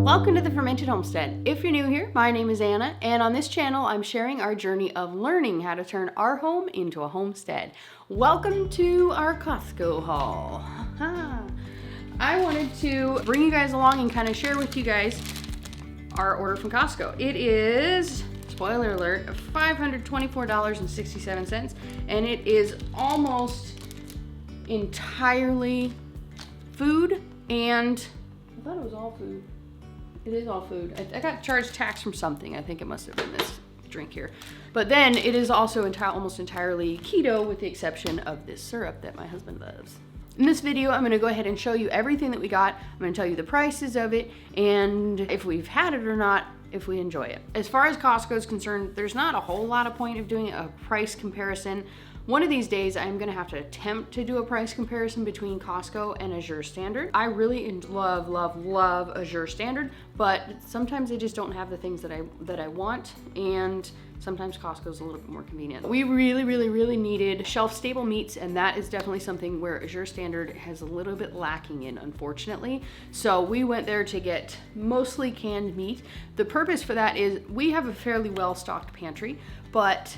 Welcome to the Fermented Homestead. If you're new here, my name is Anna, and on this channel I'm sharing our journey of learning how to turn our home into a homestead. Welcome to our Costco haul. I wanted to bring you guys along and kind of share with you guys our order from Costco. It is, spoiler alert, $524.67, and it is almost entirely food, and I thought it was all food. It is all food. I got charged tax from something. I think it must have been this drink here. But then it is also almost entirely keto, with the exception of this syrup that my husband loves. In this video, I'm gonna go ahead and show you everything that we got. I'm gonna tell you the prices of it and if we've had it or not, if we enjoy it. As far as Costco is concerned, there's not a whole lot of point of doing a price comparison. One of these days, I'm gonna have to attempt to do a price comparison between Costco and Azure Standard. I really love Azure Standard, but sometimes they just don't have the things that I want, and sometimes Costco's a little bit more convenient. We really needed shelf-stable meats, and that is definitely something where Azure Standard has a little bit lacking in, unfortunately. So we went there to get mostly canned meat. The purpose for that is we have a fairly well-stocked pantry, but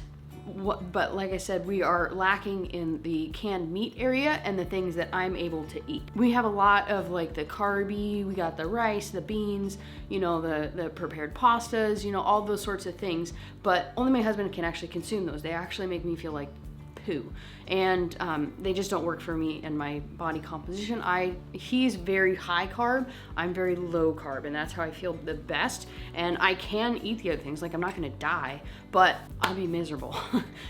like I said, we are lacking in the canned meat area and the things that I'm able to eat. We have a lot of like the carby, we got the rice, the beans, you know, the prepared pastas, you know, all those sorts of things, but only my husband can actually consume those. They actually make me feel like poo, and they just don't work for me and my body composition. He's very high carb, I'm very low carb, and that's how I feel the best. And I can eat the other things, like I'm not gonna die, but I'll be miserable.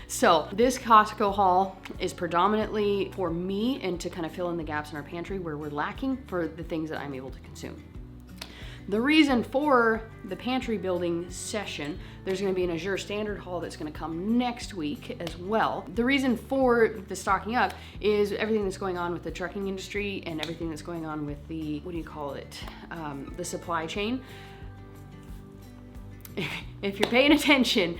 So this Costco haul is predominantly for me and to kind of fill in the gaps in our pantry where we're lacking for the things that I'm able to consume. The reason for the pantry building session, there's gonna be an Azure Standard haul that's gonna come next week as well. The reason for the stocking up is everything that's going on with the trucking industry and everything that's going on with the, the supply chain. If you're paying attention,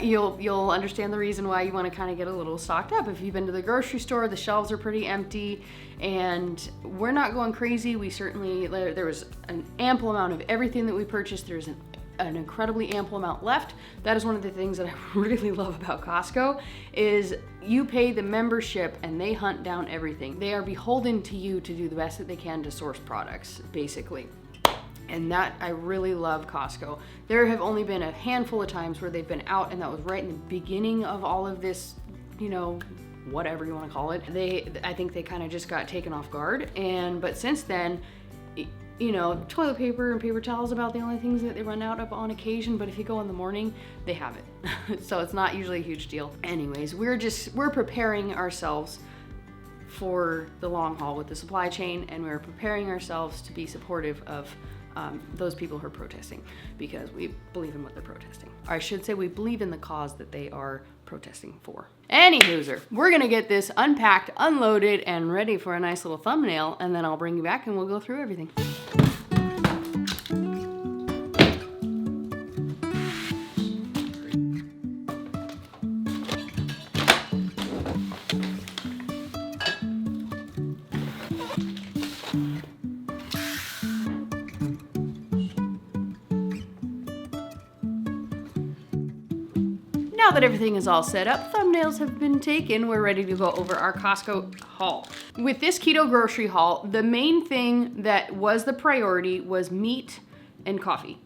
you'll understand the reason why you want to kind of get a little stocked up. If you've been to the grocery store, the shelves are pretty empty, and we're not going crazy. There was an ample amount of everything that we purchased. There's an incredibly ample amount left. That is one of the things that I really love about Costco is you pay the membership and they hunt down everything. They are beholden to you to do the best that they can to source products, basically. And that, I really love Costco. There have only been a handful of times where they've been out, and that was right in the beginning of all of this, you know, whatever you want to call it. I think they kind of just got taken off guard. But since then, you know, toilet paper and paper towels about the only things that they run out of on occasion, but if you go in the morning, they have it. So it's not usually a huge deal. Anyways, we're preparing ourselves for the long haul with the supply chain, and we're preparing ourselves to be supportive of those people who are protesting, because we believe in what they're protesting. Or I should say we believe in the cause that they are protesting for. Anywhozer, we're gonna get this unpacked, unloaded, and ready for a nice little thumbnail, and then I'll bring you back and we'll go through everything. Now that everything is all set up, thumbnails have been taken, we're ready to go over our Costco haul. With this keto grocery haul, the main thing that was the priority was meat and coffee.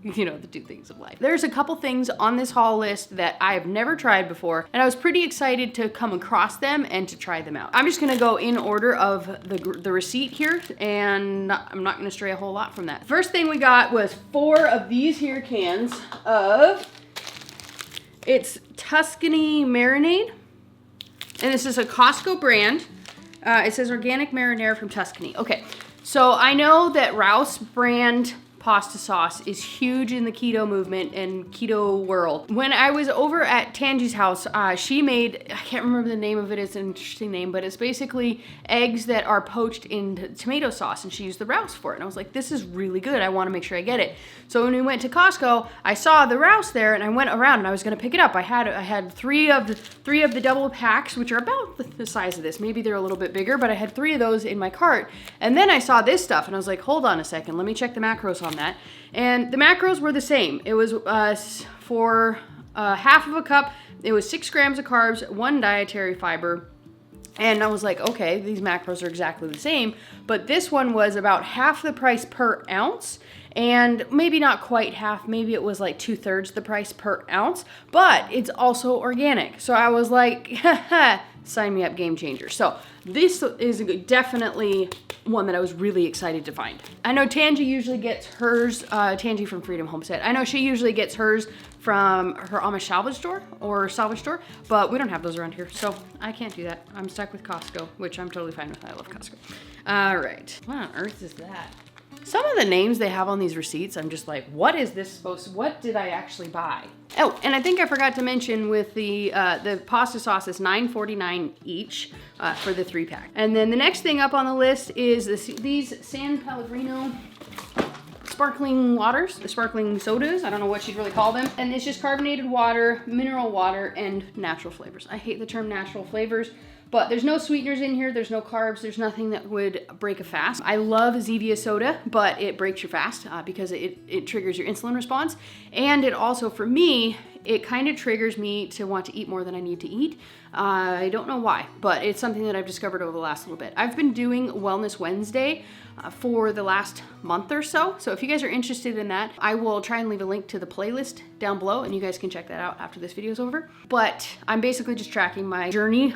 You know, the two things of life. There's a couple things on this haul list that I have never tried before, and I was pretty excited to come across them and to try them out. I'm just gonna go in order of the receipt here, and I'm not gonna stray a whole lot from that. First thing we got was 4 of these here cans of, it's Tuscany marinade, and this is a Costco brand. It says organic marinara from Tuscany. Okay, so I know that Rouse brand pasta sauce is huge in the keto movement and keto world. When I was over at Tangie's house, she made, I can't remember the name of it, it's an interesting name, but it's basically eggs that are poached in tomato sauce, and she used the Rouse for it. And I was like, this is really good. I want to make sure I get it. So when we went to Costco, I saw the Rouse there, and I went around and I was going to pick it up. I had three of the double packs, which are about the size of this. Maybe they're a little bit bigger, but I had 3 of those in my cart. And then I saw this stuff and I was like, hold on a second, let me check the macros on that. And the macros were the same. It was for half of a cup, it was 6 grams of carbs, 1 dietary fiber. And I was like, okay, these macros are exactly the same, but this one was about half the price per ounce, and maybe not quite half, maybe it was like 2/3 the price per ounce, but it's also organic. So I was like, sign me up, game changer. So this is definitely one that I was really excited to find. I know Tangie usually gets hers, Tangie from Freedom Homestead. I know she usually gets hers from her Amish salvage store, but we don't have those around here, so I can't do that. I'm stuck with Costco, which I'm totally fine with. I love Costco. All right, what on earth is that? Some of the names they have on these receipts, I'm just like, what is this supposed to, what did I actually buy? Oh, and I think I forgot to mention with the pasta sauce is $9.49 each for the 3-pack. And then the next thing up on the list is these San Pellegrino sparkling waters, the sparkling sodas. I don't know what you'd really call them. And it's just carbonated water, mineral water, and natural flavors. I hate the term natural flavors, but there's no sweeteners in here. There's no carbs. There's nothing that would break a fast. I love Zevia soda, but it breaks your fast because it triggers your insulin response. And it also, for me, it kind of triggers me to want to eat more than I need to eat. I don't know why, but it's something that I've discovered over the last little bit. I've been doing Wellness Wednesday for the last month or so. So if you guys are interested in that, I will try and leave a link to the playlist down below and you guys can check that out after this video is over. But I'm basically just tracking my journey.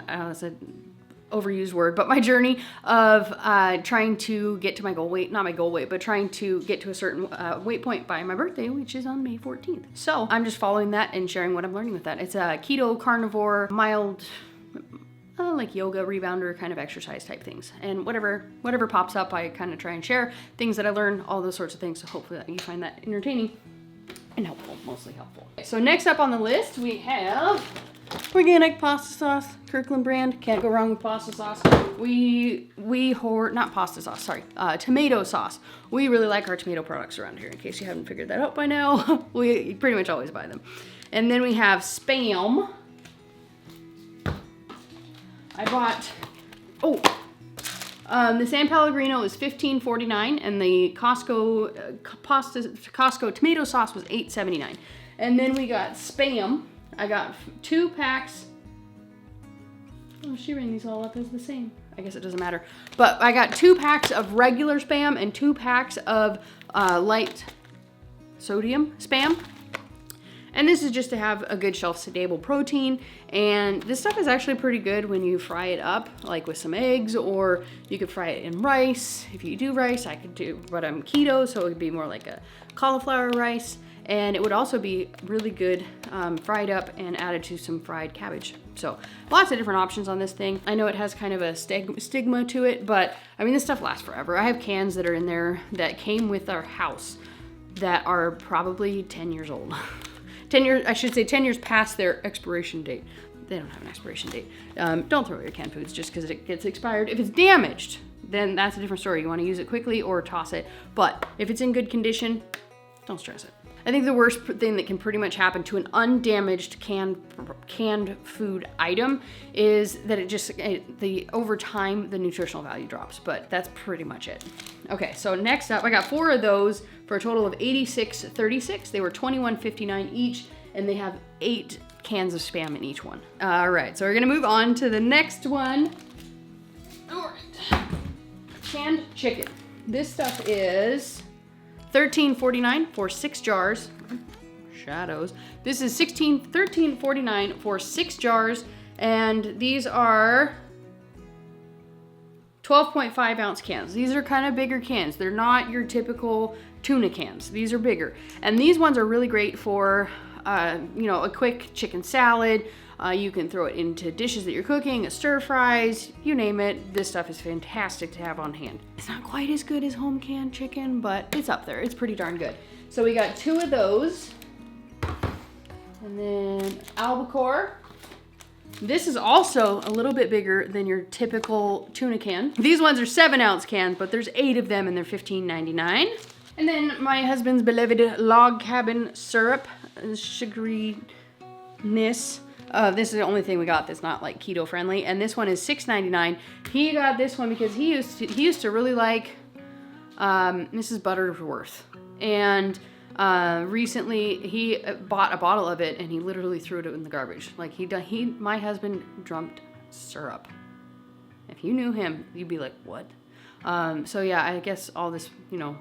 That's an overused word, but my journey of trying to get to my goal weight, not my goal weight, but trying to get to a certain weight point by my birthday, which is on May 14th. So I'm just following that and sharing what I'm learning with that. It's a keto, carnivore, mild, like yoga, rebounder kind of exercise type things. And whatever pops up, I kind of try and share things that I learn, all those sorts of things. So hopefully you find that entertaining and helpful, mostly helpful. So next up on the list, we have organic pasta sauce, Kirkland brand. Can't go wrong with pasta sauce. Not pasta sauce, sorry, tomato sauce. We really like our tomato products around here, in case you haven't figured that out by now. We pretty much always buy them. And then we have Spam. I bought, the San Pellegrino is $15.49 and the Costco tomato sauce was $8.79. And then we got Spam. I got 2 packs. Oh, she ran these all up as the same. I guess it doesn't matter. But I got 2 packs of regular Spam and 2 packs of light sodium Spam. And this is just to have a good shelf-stable protein. And this stuff is actually pretty good when you fry it up, like with some eggs, or you could fry it in rice. If you do rice, I could do, but I'm keto, so it would be more like a cauliflower rice. And it would also be really good fried up and added to some fried cabbage. So lots of different options on this thing. I know it has kind of a stigma to it, but I mean, this stuff lasts forever. I have cans that are in there that came with our house that are probably 10 years old. 10 years, I should say 10 years past their expiration date. They don't have an expiration date. Don't throw away your canned foods just because it gets expired. If it's damaged, then that's a different story. You want to use it quickly or toss it. But if it's in good condition, don't stress it. I think the worst thing that can pretty much happen to an undamaged canned food item is that over time, the nutritional value drops, but that's pretty much it. Okay, so next up, I got 4 of those for a total of $86.36. They were $21.59 each, and they have 8 cans of Spam in each one. All right, so we're gonna move on to the next one. All right, canned chicken. This stuff is $13.49 for 6 jars. Shadows. This is $13.49 for 6 jars, and these are 12.5 ounce cans. These are kind of bigger cans. They're not your typical tuna cans. These are bigger, and these ones are really great for you know, a quick chicken salad. You can throw it into dishes that you're cooking, stir fries, you name it. This stuff is fantastic to have on hand. It's not quite as good as home canned chicken, but it's up there. It's pretty darn good. So we got 2 of those. And then Albacore. This is also a little bit bigger than your typical tuna can. These ones are 7-ounce cans, but there's 8 of them and they're $15.99. And then my husband's beloved log cabin syrup, sugariness. This is the only thing we got that's not like keto friendly, and this one is $6.99. He got this one because he used to really like Mrs. Butterworth, and recently he bought a bottle of it and he literally threw it in the garbage. Like my husband drunk syrup. If you knew him, you'd be like, what? So yeah, I guess all this, you know,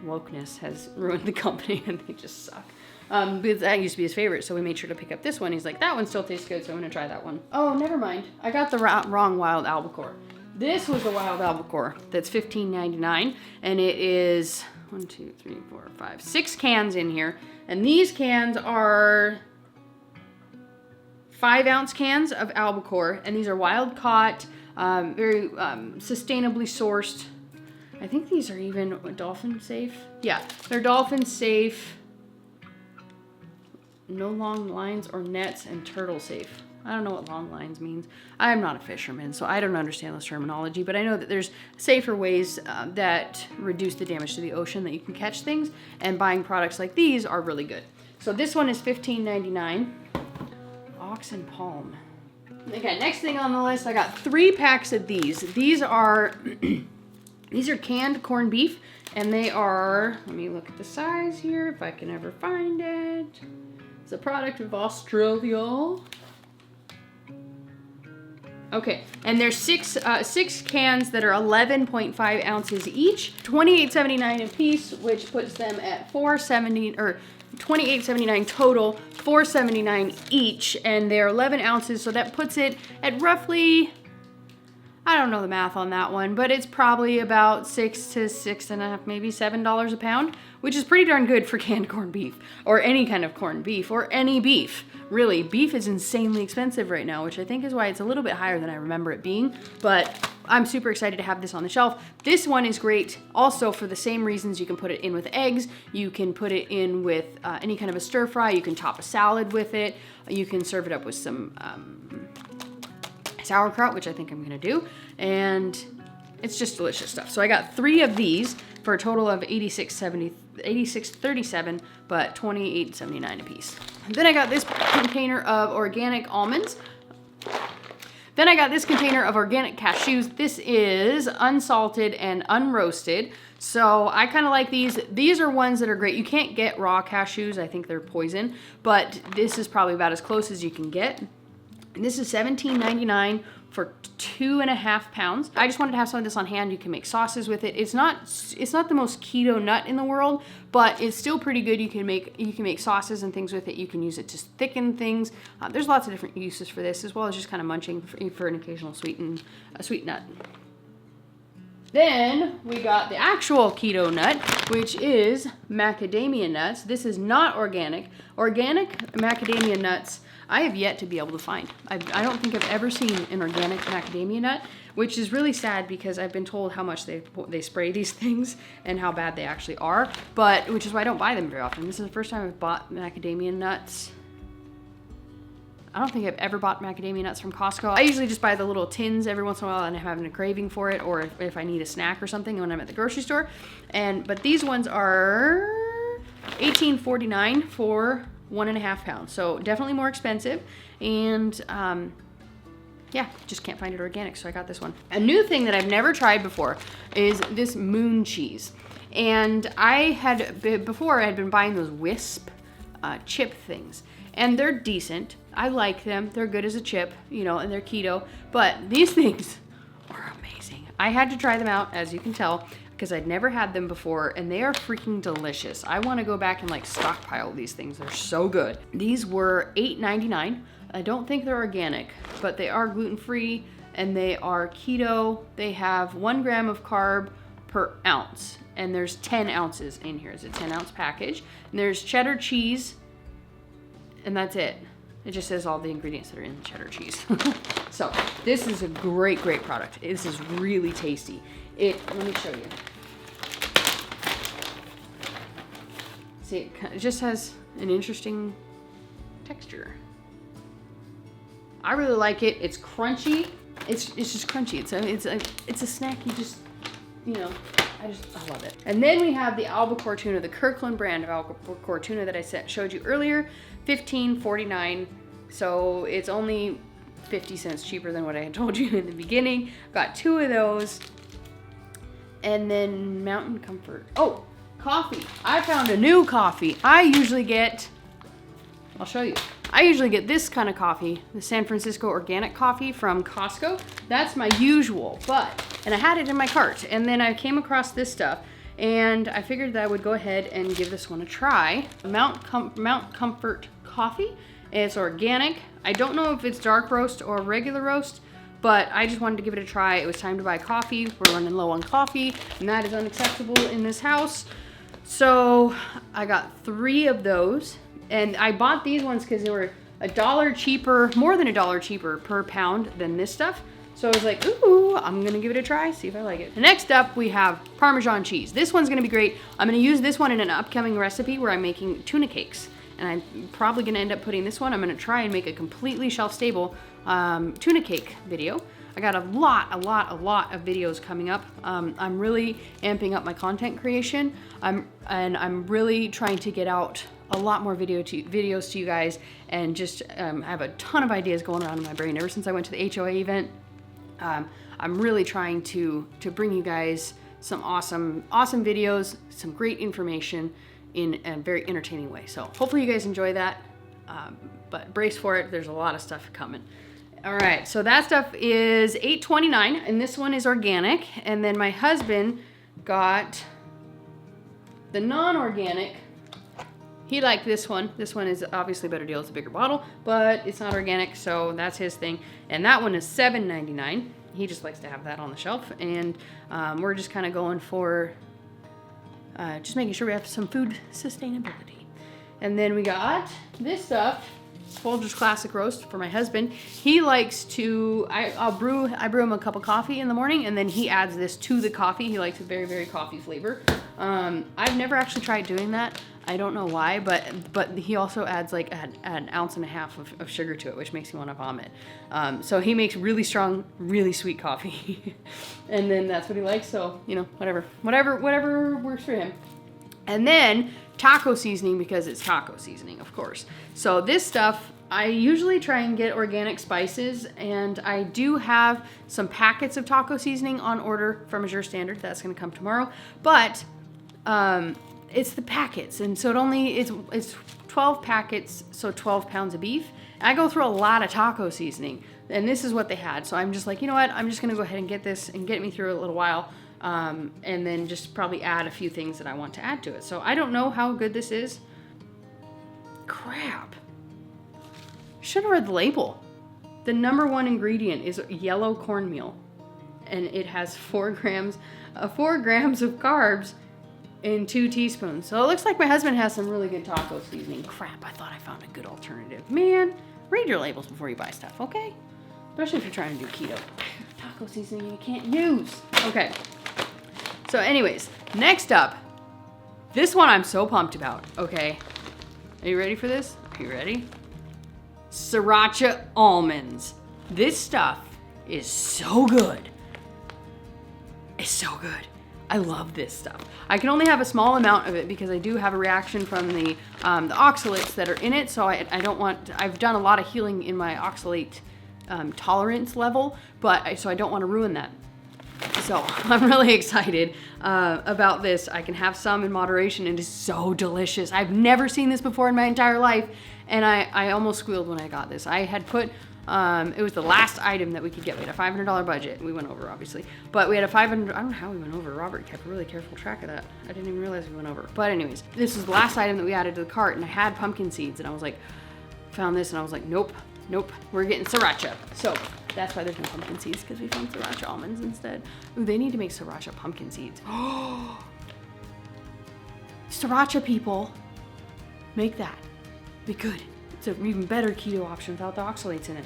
wokeness has ruined the company and they just suck. Because that used to be his favorite, so we made sure to pick up this one. He's like, that one still tastes good, so I'm gonna try that one. Oh, never mind. I got the wrong wild albacore. This was the wild albacore that's $15.99, and it is 1, 2, 3, 4, 5, 6 cans in here, and these cans are 5-ounce cans of albacore, and these are wild caught, very sustainably sourced. I think these are even dolphin safe. Yeah, they're dolphin safe. No long lines or nets, and turtle safe. I don't know what long lines means. I'm not a fisherman, so I don't understand this terminology, but I know that there's safer ways that reduce the damage to the ocean that you can catch things, and buying products like these are really good. So this one is $15.99. Ox and palm. Okay, next thing on the list, I got 3 packs of these. These are these are canned corned beef, and they are, let me look at the size here if I can ever find it. It's a product of Australia. Okay, and there's 6 cans that are 11.5 ounces each, $28.79 a piece, which puts them at $4.70 or $28.79 total, $4.79 each, and they're 11 ounces, so that puts it at roughly, I don't know the math on that one, but it's probably about $6 to $6.50, maybe $7 a pound, which is pretty darn good for canned corned beef, or any kind of corned beef, or any beef. Really, beef is insanely expensive right now, which I think is why it's a little bit higher than I remember it being, but I'm super excited to have this on the shelf. This one is great also for the same reasons. You can put it in with eggs, you can put it in with any kind of a stir fry, you can top a salad with it, you can serve it up with some sauerkraut, which I think I'm gonna do, and it's just delicious stuff. So I got 3 of these for a total of $86.37, but $28.79 a piece. And then I got this container of organic almonds. Then I got this container of organic cashews. This is unsalted and unroasted. So I kind of like these. These are ones that are great. You can't get raw cashews. I think they're poison, but this is probably about as close as you can get. And this is $17.99 for 2.5 pounds. I just wanted to have some of this on hand. You can make sauces with it. It's not the most keto nut in the world, but it's still pretty good. You can make sauces and things with it. You can use it to thicken things. There's lots of different uses for this, as well as just kind of munching for an occasional sweet nut. Then we got the actual keto nut, which is macadamia nuts. This is not organic. Organic macadamia nuts I have yet to be able to find. I don't think I've ever seen an organic macadamia nut, which is really sad because I've been told how much they spray these things and how bad they actually are, but which is why I don't buy them very often. This is the first time I've bought macadamia nuts. I don't think I've ever bought macadamia nuts from Costco. I usually just buy the little tins every once in a while and I'm having a craving for it, or if I need a snack or something when I'm at the grocery store. But these ones are $18.49 for 1.5 pounds. So definitely more expensive. And yeah, just can't find it organic, so I got this one. A new thing that I've never tried before is this moon cheese. And I had been buying those Wisp chip things. And they're decent. I like them. They're good as a chip, you know, and they're keto. But these things are amazing. I had to try them out, as you can tell, because I'd never had them before, and they are freaking delicious. I want to go back and like stockpile these things. They're so good. These were $8.99. I don't think they're organic, but they are gluten-free and they are keto. They have 1 gram of carb per ounce, and there's 10 ounces in here. It's a 10-ounce package. And there's cheddar cheese, and that's it. It just says all the ingredients that are in the cheddar cheese. So this is a great, great product. This is really tasty. Let me show you. See, it just has an interesting texture. I really like it. It's crunchy. It's just crunchy. It's a snack. You just, you know, I love it. And then we have the Albacore tuna, the Kirkland brand of Albacore tuna that I showed you earlier, $15.49. So it's only 50 cents cheaper than what I had told you in the beginning. Got 2 of those. And then Mountain Comfort. Oh, coffee. I found a new coffee. I usually get, I'll show you. I usually get this kind of coffee, the San Francisco organic coffee from Costco. That's my usual, and I had it in my cart. And then I came across this stuff and I figured that I would go ahead and give this one a try. Mount Comfort coffee. It's organic. I don't know if it's dark roast or regular roast, but I just wanted to give it a try. It was time to buy coffee. We're running low on coffee, and that is unacceptable in this house. So I got 3 of those. And I bought these ones because they were $1 cheaper, more than $1 cheaper per pound than this stuff. So I was like, ooh, I'm gonna give it a try, see if I like it. Next up, we have Parmesan cheese. This one's gonna be great. I'm gonna use this one in an upcoming recipe where I'm making tuna cakes. And I'm probably gonna end up putting this one. I'm gonna try and make a completely shelf-stable tuna cake video. I got a lot of videos coming up. I'm really amping up my content creation. I'm really trying to get out a lot more videos to you guys, and just have a ton of ideas going around in my brain. Ever since I went to the HOA event, I'm really trying to bring you guys some awesome videos, some great information in a very entertaining way. So hopefully you guys enjoy that, but brace for it. There's a lot of stuff coming. All right, so that stuff is $8.29, and this one is organic. And then my husband got the non-organic. He liked this one. This one is obviously a better deal. It's a bigger bottle, but it's not organic, so that's his thing. And that one is $7.99. He just likes to have that on the shelf. And we're just kind of going for just making sure we have some food sustainability. And then we got this stuff, Folgers Classic Roast for my husband. He likes to, I brew him a cup of coffee in the morning, and then he adds this to the coffee. He likes a very, very coffee flavor. I've never actually tried doing that. I don't know why, but he also adds like an ounce and a half of sugar to it, which makes me want to vomit. So he makes really strong, really sweet coffee. And then that's what he likes. So, you know, whatever works for him. And then taco seasoning, because it's taco seasoning, of course. So this stuff, I usually try and get organic spices, and I do have some packets of taco seasoning on order from Azure Standard. That's going to come tomorrow. But it's the packets, and so it's 12 packets, so 12 pounds of beef. I go through a lot of taco seasoning, and this is what they had. So I'm just like, you know what? I'm just going to go ahead and get this and get me through a little while. And then just probably add a few things that I want to add to it. So I don't know how good this is. Crap. Should have read the label. The #1 ingredient is yellow cornmeal, and it has 4 grams of carbs in 2 teaspoons. So it looks like my husband has some really good taco seasoning. Crap, I thought I found a good alternative. Man, read your labels before you buy stuff, okay? Especially if you're trying to do keto. Taco seasoning you can't use. Okay. So anyways, next up, this one I'm so pumped about, okay? Are you ready for this? Are you ready? Sriracha almonds. This stuff is so good. It's so good. I love this stuff. I can only have a small amount of it because I do have a reaction from the oxalates that are in it, so I don't want, I've done a lot of healing in my oxalate tolerance level, so I don't want to ruin that. So I'm really excited about this. I can have some in moderation, and it's so delicious. I've never seen this before in my entire life, and I almost squealed when I got this. I had put, it was the last item that we could get. We had a $500 budget. We went over, obviously, but we had a $500, I don't know how we went over. Robert kept a really careful track of that. I didn't even realize we went over. But anyways, this is the last item that we added to the cart, and I had pumpkin seeds, and I was like, found this, and I was like, nope, we're getting Sriracha. So that's why there's no pumpkin seeds, because we found Sriracha almonds instead. Ooh, they need to make Sriracha pumpkin seeds. Oh, Sriracha people, make that. Be good. it's an even better keto option without the oxalates in it.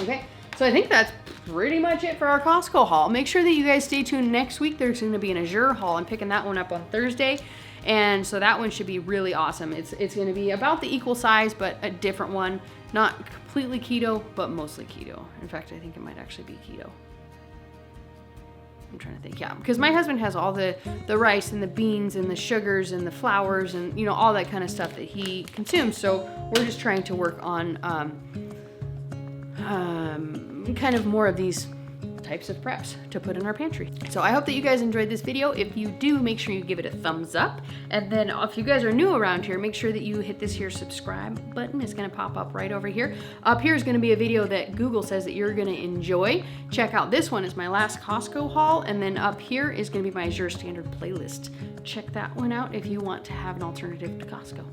Okay, so I think that's pretty much it for our Costco haul. Make sure that you guys stay tuned next week. There's going to be an Azure haul. I'm picking that one up on Thursday. And so that one should be really awesome. It's going to be about the equal size, but a different one. Not completely keto, but mostly keto. In fact, I think it might actually be keto. I'm trying to think, yeah, because my husband has all the rice and the beans and the sugars and the flours and, you know, all that kind of stuff that he consumes. So we're just trying to work on kind of more of these types of preps to put in our pantry. So I hope that you guys enjoyed this video. If you do, make sure you give it a thumbs up. And then if you guys are new around here, make sure that you hit this here subscribe button. It's gonna pop up right over here. Up here is gonna be a video that Google says that you're gonna enjoy. Check out this one. It's my last Costco haul. And then up here is gonna be my Azure Standard playlist. Check that one out if you want to have an alternative to Costco.